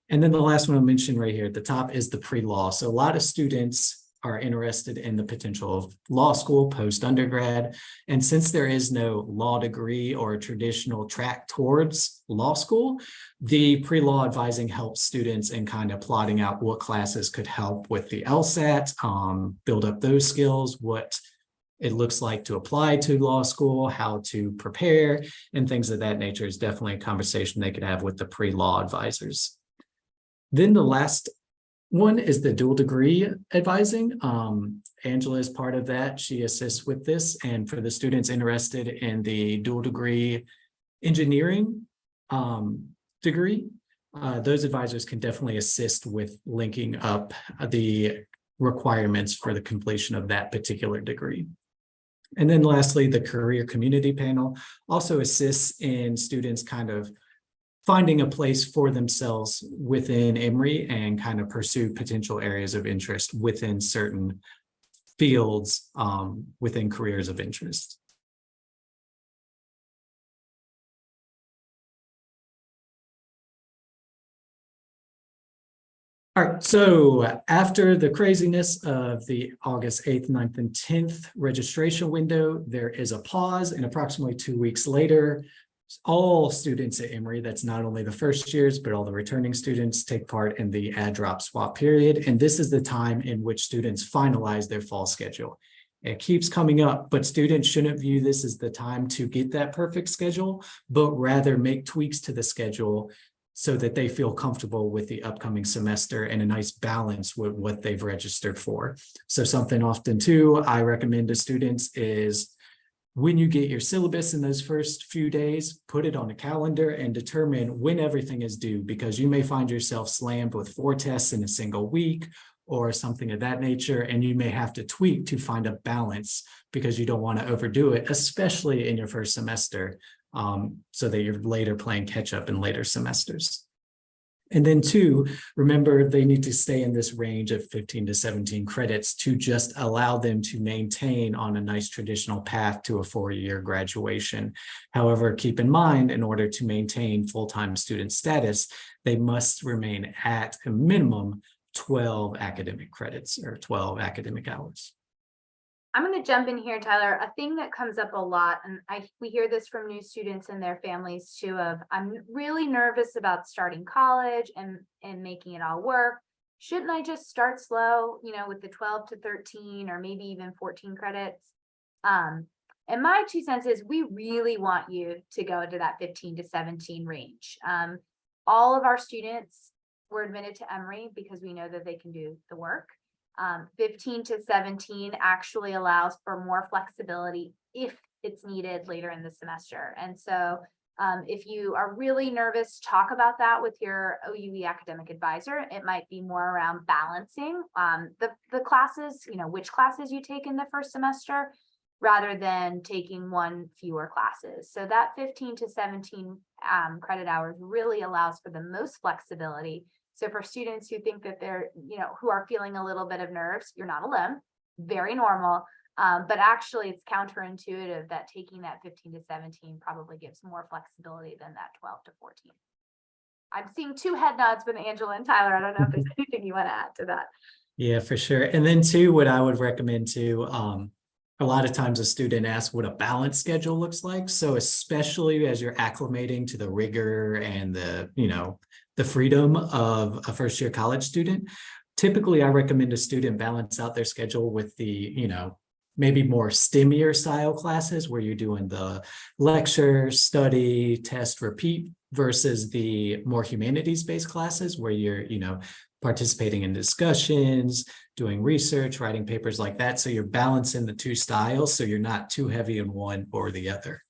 And then the last one I'll mention right here at the top is the pre-law. So a lot of students are interested in the potential of law school post-undergrad. And since there is no law degree or a traditional track towards law school, the pre-law advising helps students in kind of plotting out what classes could help with the LSAT, build up those skills, what it looks like to apply to law school, how to prepare, and things of that nature is definitely a conversation they could have with the pre-law advisors. Then the last one is the dual degree advising. Angela is part of that. She assists with this. And for the students interested in the dual degree engineering degree, those advisors can definitely assist with linking up the requirements for the completion of that particular degree. And then lastly, the career community panel also assists in students kind of finding a place for themselves within Emory and kind of pursue potential areas of interest within certain fields within careers of interest. All right, so after the craziness of the August 8th, 9th, and 10th registration window, there is a pause, and approximately 2 weeks later, all students at Emory, that's not only the first years, but all the returning students, take part in the add drop swap period. And this is the time in which students finalize their fall schedule. It keeps coming up, but students shouldn't view this as the time to get that perfect schedule, but rather make tweaks to the schedule so that they feel comfortable with the upcoming semester and a nice balance with what they've registered for. So something often too I recommend to students is when you get your syllabus in those first few days, put it on a calendar and determine when everything is due, because you may find yourself slammed with 4 tests in a single week or something of that nature, and you may have to tweak to find a balance because you don't want to overdo it, especially in your first semester, so that you're later playing catch up in later semesters. And then 2, remember they need to stay in this range of 15 to 17 credits to just allow them to maintain on a nice traditional path to a 4-year graduation. However, keep in mind, in order to maintain full-time student status, they must remain at a minimum 12 academic credits or 12 academic hours. I'm going to jump in here, Tyler. A thing that comes up a lot, and we hear this from new students and their families too, of I'm really nervous about starting college and making it all work. Shouldn't I just start slow, with the 12 to 13 or maybe even 14 credits? And my 2 cents is we really want you to go to that 15 to 17 range. All of our students were admitted to Emory because we know that they can do the work. 15 to 17 actually allows for more flexibility if it's needed later in the semester. And so if you are really nervous, talk about that with your OUE academic advisor. It might be more around balancing the classes, which classes you take in the first semester, rather than taking one fewer classes. So that 15 to 17 credit hours really allows for the most flexibility. So for students who think that they're, who are feeling a little bit of nerves, you're not alone, very normal. But actually it's counterintuitive that taking that 15 to 17 probably gives more flexibility than that 12 to 14. I'm seeing 2 head nods with Angela and Tyler. I don't know if there's anything you want to add to that. Yeah, for sure. And then 2, what I would recommend too, a lot of times a student asks what a balanced schedule looks like. So especially as you're acclimating to the rigor and the freedom of a first-year college student, typically I recommend a student balance out their schedule with the, maybe more STEMier style classes where you're doing the lecture, study, test, repeat versus the more humanities-based classes where you're, participating in discussions, doing research, writing papers like that. So you're balancing the 2 styles. So you're not too heavy in one or the other.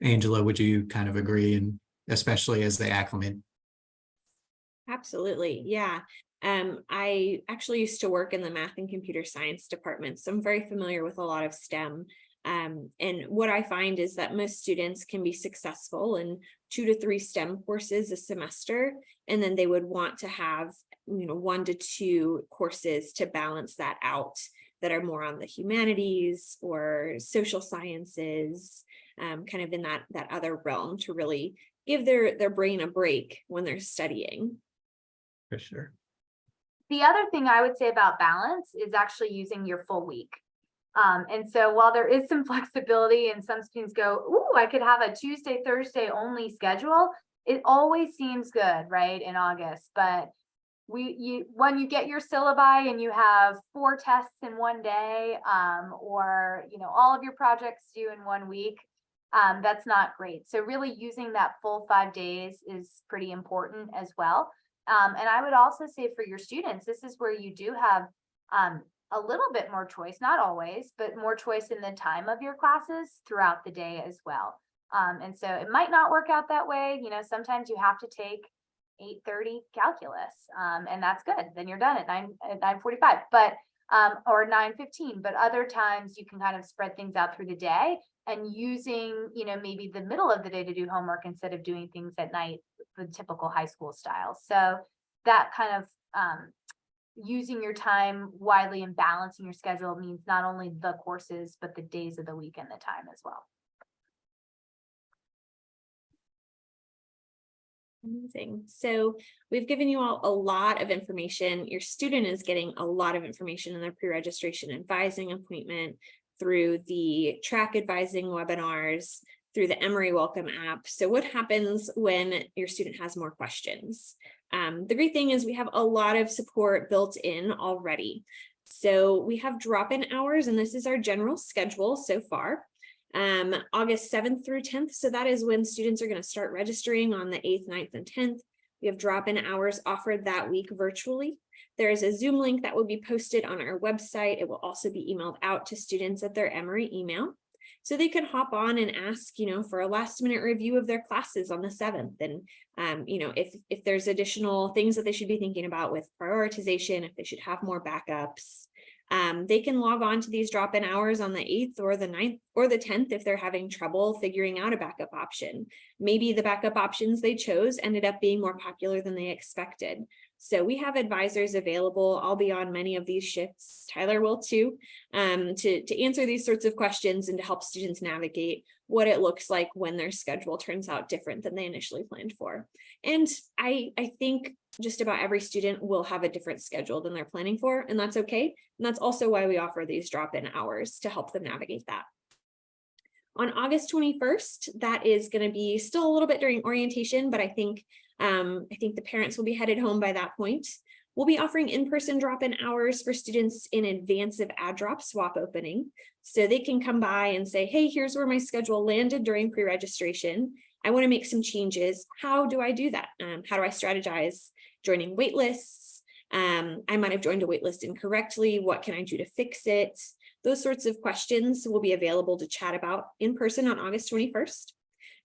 Angela, would you kind of agree? And especially as they acclimate? Absolutely. Yeah. I actually used to work in the math and computer science department, so I'm very familiar with a lot of STEM. And what I find is that most students can be successful in 2 to 3 STEM courses a semester, and then they would want to have 1 to 2 courses to balance that out that are more on the humanities or social sciences, kind of in that other realm to really give their brain a break when they're studying. For sure. The other thing I would say about balance is actually using your full week. And so while there is some flexibility and some students go, ooh, I could have a Tuesday, Thursday only schedule, it always seems good, right, in August. But when you get your syllabi and you have 4 tests in one day, or all of your projects due in 1 week, that's not great. So really using that full 5 days is pretty important as well. And I would also say for your students, this is where you do have a little bit more choice, not always, but more choice in the time of your classes throughout the day as well. And so it might not work out that way. Sometimes you have to take 8:30 calculus, and that's good. Then you're done at 9:45, but or 9:15. But other times you can kind of spread things out through the day and using, maybe the middle of the day to do homework instead of doing things at night, the typical high school style. So that kind of using your time widely and balancing your schedule means not only the courses, but the days of the week and the time as well. Amazing. So we've given you all a lot of information. Your student is getting a lot of information in their pre-registration advising appointment through the track advising webinars, through the Emory Welcome app. So what happens when your student has more questions? The great thing is we have a lot of support built in already. So we have drop-in hours, and this is our general schedule so far. August 7th through 10th. So that is when students are going to start registering on the 8th, 9th, and 10th. We have drop-in hours offered that week virtually. There is a Zoom link that will be posted on our website. It will also be emailed out to students at their Emory email. So they can hop on and ask, for a last minute review of their classes on the 7th. And, if there's additional things that they should be thinking about with prioritization, if they should have more backups, they can log on to these drop-in hours on the 8th or the 9th or the 10th if they're having trouble figuring out a backup option. Maybe the backup options they chose ended up being more popular than they expected. So we have advisors available. I'll be on many of these shifts. Tyler will too, to answer these sorts of questions and to help students navigate what it looks like when their schedule turns out different than they initially planned for. And I think just about every student will have a different schedule than they're planning for, and that's okay. And that's also why we offer these drop-in hours to help them navigate that. On August 21st, that is going to be still a little bit during orientation, but I think the parents will be headed home by that point. We'll be offering in-person drop-in hours for students in advance of add-drop swap opening. So they can come by and say, hey, here's where my schedule landed during pre-registration. I want to make some changes. How do I do that? How do I strategize joining wait lists? I might have joined a wait list incorrectly. What can I do to fix it? Those sorts of questions will be available to chat about in person on August 21st.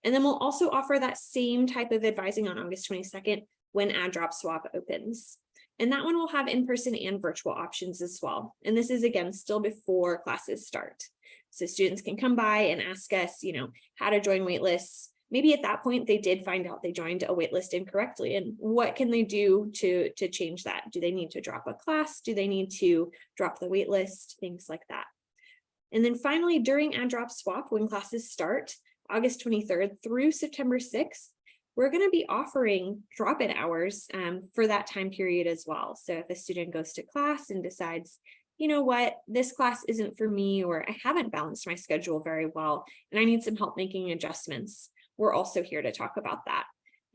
And then we'll also offer that same type of advising on August 22nd when add-drop swap opens. And that one will have in-person and virtual options as well. And this is, again, still before classes start. So students can come by and ask us, how to join waitlists. Maybe at that point, they did find out they joined a waitlist incorrectly. And what can they do to change that? Do they need to drop a class? Do they need to drop the waitlist? Things like that. And then finally, during add-drop swap, when classes start, August 23rd through September 6th, we're going to be offering drop-in hours for that time period as well. So if a student goes to class and decides, you know what, this class isn't for me, or I haven't balanced my schedule very well, and I need some help making adjustments, we're also here to talk about that.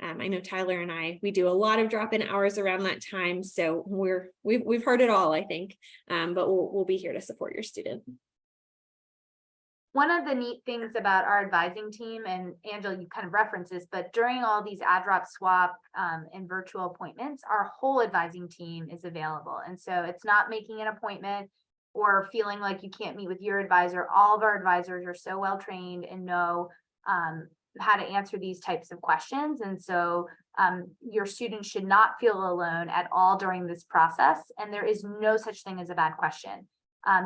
I know Tyler and we do a lot of drop-in hours around that time, so we've heard it all, I think, but we'll be here to support your student. One of the neat things about our advising team, and Angela, you kind of referenced this, but during all these add-drop swap and virtual appointments, our whole advising team is available. And so it's not making an appointment or feeling like you can't meet with your advisor. All of our advisors are so well trained and know how to answer these types of questions. And so your students should not feel alone at all during this process. And there is no such thing as a bad question.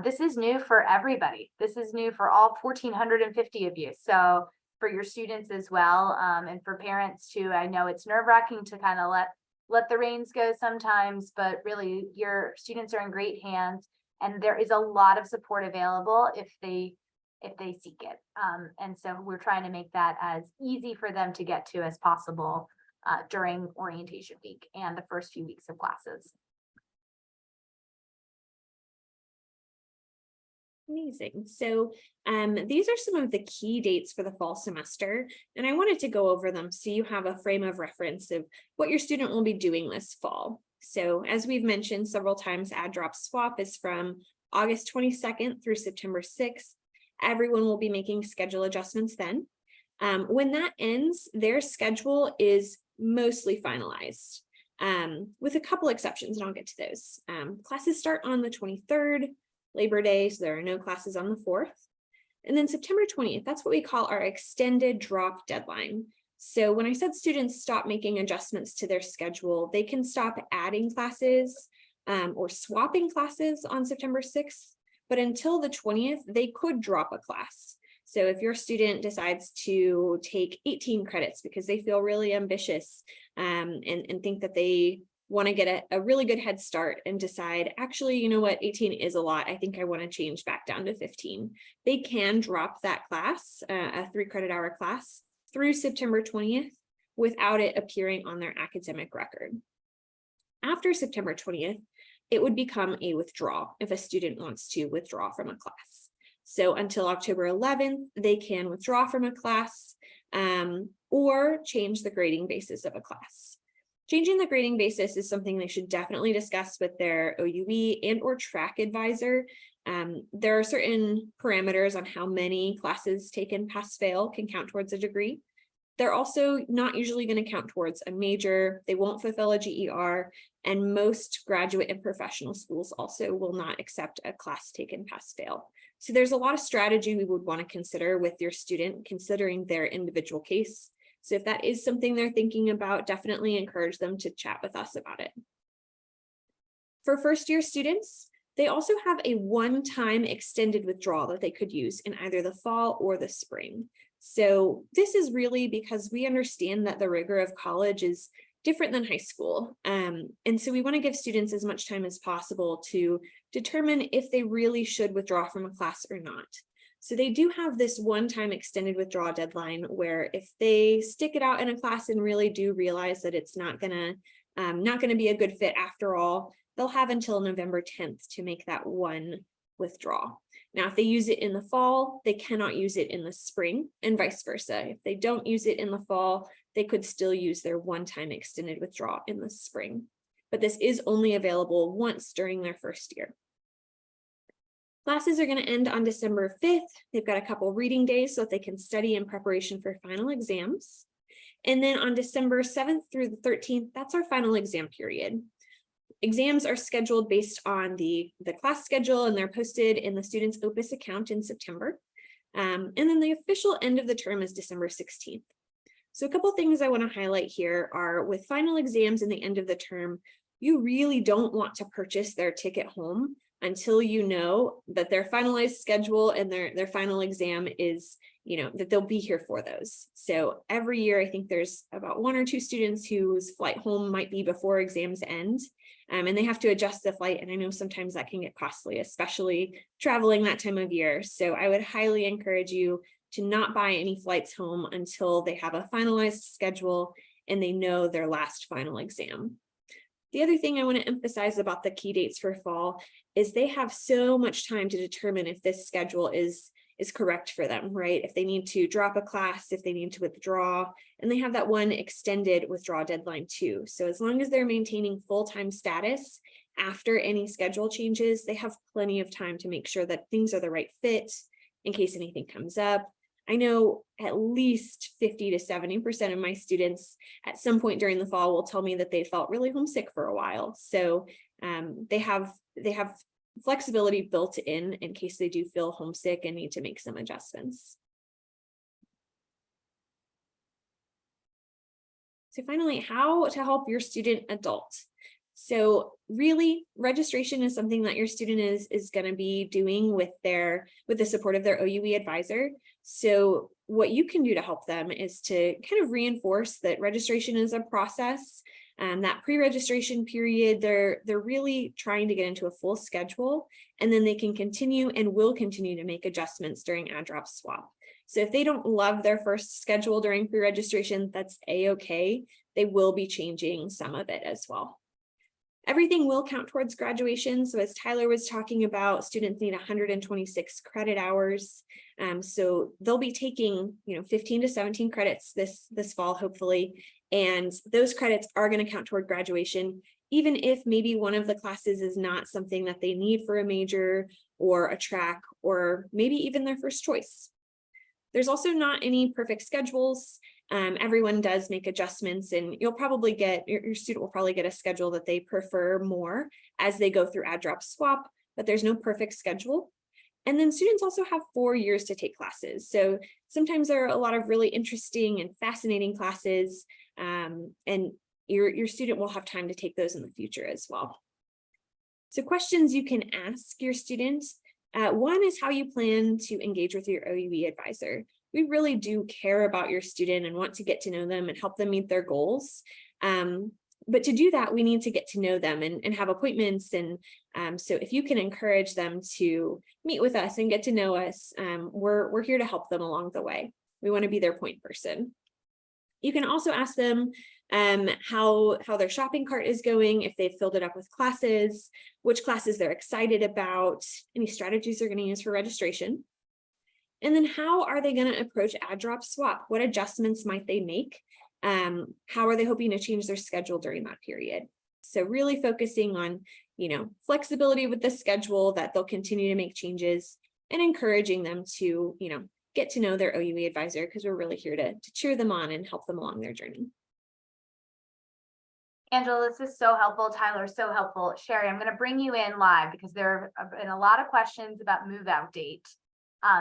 This is new for everybody. This is new for all 1,450 of you. So for your students as well, and for parents too. I know it's nerve-wracking to kind of let the reins go sometimes, but really your students are in great hands, and there is a lot of support available if they seek it. And so we're trying to make that as easy for them to get to as possible during orientation week and the first few weeks of classes. Amazing. So these are some of the key dates for the fall semester, and I wanted to go over them so you have a frame of reference of what your student will be doing this fall. So as we've mentioned several times, add-drop swap is from August 22nd through September 6th. Everyone will be making schedule adjustments then. When that ends, their schedule is mostly finalized, with a couple exceptions, and I'll get to those. Classes start on the 23rd, Labor Day, so there are no classes on the 4th. And then September 20th, that's what we call our extended drop deadline. So when I said students stop making adjustments to their schedule, they can stop adding classes or swapping classes on September 6th. But until the 20th, they could drop a class. So if your student decides to take 18 credits because they feel really ambitious and think that they want to get a really good head start and decide, actually, you know what, 18 is a lot. I think I want to change back down to 15. They can drop that class, a 3-credit-hour class, through September 20th without it appearing on their academic record. After September 20th, it would become a withdrawal if a student wants to withdraw from a class. So until October 11th, they can withdraw from a class or change the grading basis of a class. Changing the grading basis is something they should definitely discuss with their OUE and or track advisor. There are certain parameters on how many classes taken pass-fail can count towards a degree. They're also not usually going to count towards a major. They won't fulfill a GER, and most graduate and professional schools also will not accept a class taken pass-fail. So there's a lot of strategy we would want to consider with your student, considering their individual case. So if that is something they're thinking about, definitely encourage them to chat with us about it. For first-year students, They also have a one-time extended withdrawal that they could use in either the fall or the spring. So this is really because we understand that the rigor of college is different than high school. And so we want to give students as much time as possible to determine if they really should withdraw from a class or not. So they do have this one-time extended withdrawal deadline where if they stick it out in a class and really do realize that it's not gonna be a good fit after all, they'll have until November 10th to make that one withdrawal. Now, if they use it in the fall, they cannot use it in the spring, and vice versa. If they don't use it in the fall, they could still use their one-time extended withdrawal in the spring. But this is only available once during their first year. Classes are going to end on December 5th. They've got a couple reading days so that they can study in preparation for final exams. And then on December 7th through the 13th, that's our final exam period. Exams are scheduled based on the class schedule, and they're posted in the student's Opus account in September. And then the official end of the term is December 16th. So a couple things I want to highlight here are with final exams and the end of the term, you really don't want to purchase their ticket home until you know that their finalized schedule and their final exam is, that they'll be here for those. So every year, I think there's about 1 or 2 students whose flight home might be before exams end, and they have to adjust the flight. And I know sometimes that can get costly, especially traveling that time of year. So I would highly encourage you to not buy any flights home until they have a finalized schedule and they know their last final exam. The other thing I want to emphasize about the key dates for fall is they have so much time to determine if this schedule is correct for them, right? If they need to drop a class, if they need to withdraw, and they have that one extended withdrawal deadline too. So as long as they're maintaining full-time status after any schedule changes, they have plenty of time to make sure that things are the right fit in case anything comes up. I know at least 50 to 70% of my students at some point during the fall will tell me that they felt really homesick for a while. So they have flexibility built in case they do feel homesick and need to make some adjustments. So finally, how to help your student adult. So really, registration is something that your student is going to be doing with the support of their OUE advisor. So what you can do to help them is to kind of reinforce that registration is a process. That pre-registration period, they're really trying to get into a full schedule, and then they can continue and will continue to make adjustments during add-drop swap. So if they don't love their first schedule during pre-registration, that's a-okay. They will be changing some of it as well. Everything will count towards graduation. So as Tyler was talking about, students need 126 credit hours. So they'll be taking 15 to 17 credits this fall, hopefully. And those credits are going to count toward graduation, even if maybe one of the classes is not something that they need for a major or a track, or maybe even their first choice. There's also not any perfect schedules. Everyone does make adjustments, and you'll probably your student will probably get a schedule that they prefer more as they go through add-drop swap, but there's no perfect schedule. And then students also have 4 years to take classes. So sometimes there are a lot of really interesting and fascinating classes, and your student will have time to take those in the future as well. So questions you can ask your students. One is how you plan to engage with your OUE advisor. We really do care about your student and want to get to know them and help them meet their goals. But to do that, we need to get to know them and have appointments. And so if you can encourage them to meet with us and get to know us, we're here to help them along the way. We want to be their point person. You can also ask them how their shopping cart is going, if they've filled it up with classes, which classes they're excited about, any strategies they're going to use for registration. And then how are they going to approach add-drop swap? What adjustments might they make? How are they hoping to change their schedule during that period? So really focusing on, flexibility with the schedule, that they'll continue to make changes, and encouraging them to, get to know their OUE advisor, because we're really here to cheer them on and help them along their journey. Angela, this is so helpful. Tyler, so helpful. Sherry, I'm going to bring you in live because there have been a lot of questions about move out date.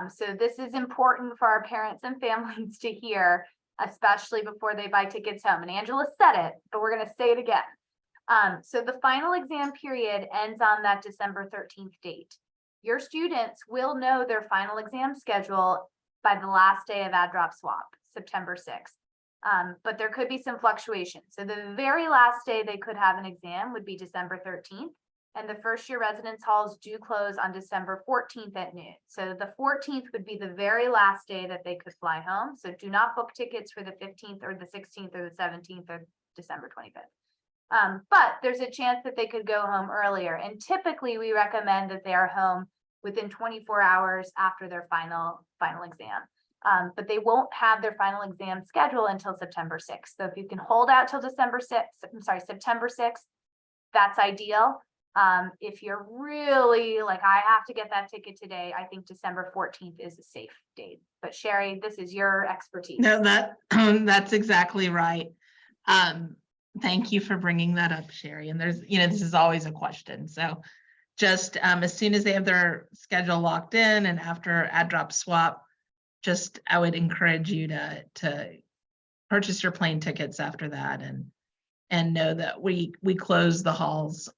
So this is important for our parents and families to hear, especially before they buy tickets home. And Angela said it, but we're going to say it again. So the final exam period ends on that December 13th date. Your students will know their final exam schedule by the last day of add drop swap, September 6th. But there could be some fluctuation. So the very last day they could have an exam would be December 13th. And the first year residence halls do close on December 14th at noon. So the 14th would be the very last day that they could fly home. So do not book tickets for the 15th or the 16th or the 17th or December 25th. But there's a chance that they could go home earlier. And typically we recommend that they are home within 24 hours after their final exam. But they won't have their final exam schedule until September 6th. So if you can hold out till September 6th, that's ideal. If you're really like, I have to get that ticket today, I think December 14th is a safe date. But Sherry, this is your expertise. No, that's exactly right. Thank you for bringing that up, Sherry. And there's, this is always a question. So just as soon as they have their schedule locked in and after add drop swap, I would encourage you to purchase your plane tickets after that and know that we close the halls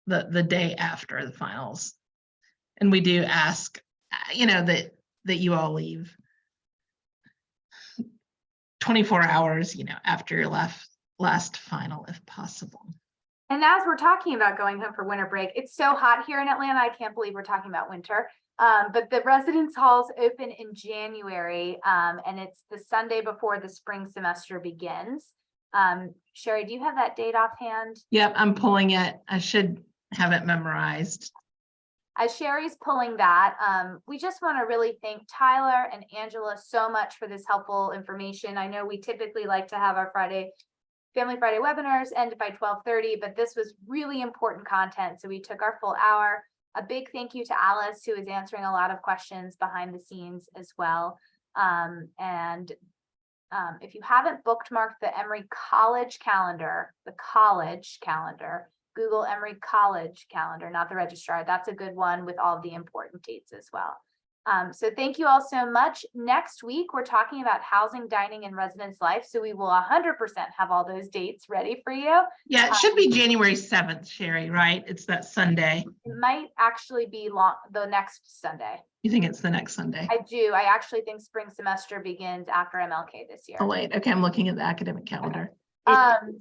the day after the finals. And we do ask, that you all leave 24 hours, after your last final, if possible. And as we're talking about going home for winter break, it's so hot here in Atlanta. I can't believe we're talking about winter. But the residence halls open in January, and it's the Sunday before the spring semester begins. Sherry, do you have that date offhand? Yep, I'm pulling it. I should have it memorized. As Sherry's pulling that, we just want to really thank Tyler and Angela so much for this helpful information. I know we typically like to have our Family Friday webinars end by 12:30, but this was really important content. So we took our full hour. A big thank you to Alice, who is answering a lot of questions behind the scenes as well. If you haven't bookmarked the Emory College calendar, Google Emory College calendar, not the registrar. That's a good one with all the important dates as well. So thank you all so much. Next week, we're talking about housing, dining, and residence life. So we will 100% have all those dates ready for you. Yeah, it should be January 7th, Sherry, right? It's that Sunday. It might actually be the next Sunday. You think it's the next Sunday? I do. I actually think spring semester begins after MLK this year. Oh, wait. Okay, I'm looking at the academic calendar.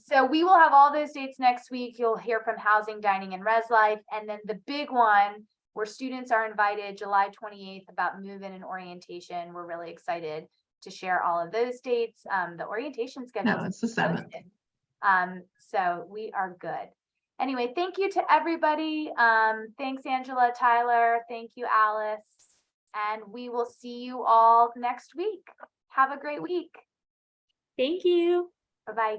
So we will have all those dates next week. You'll hear from housing, dining, and res life. And then the big one where students are invited July 28th about move-in and orientation. We're really excited to share all of those dates. The orientation schedule. No, it's the 7th. So we are good. Anyway, thank you to everybody. Thanks, Angela, Tyler. Thank you, Alice. And we will see you all next week. Have a great week. Thank you. Bye-bye.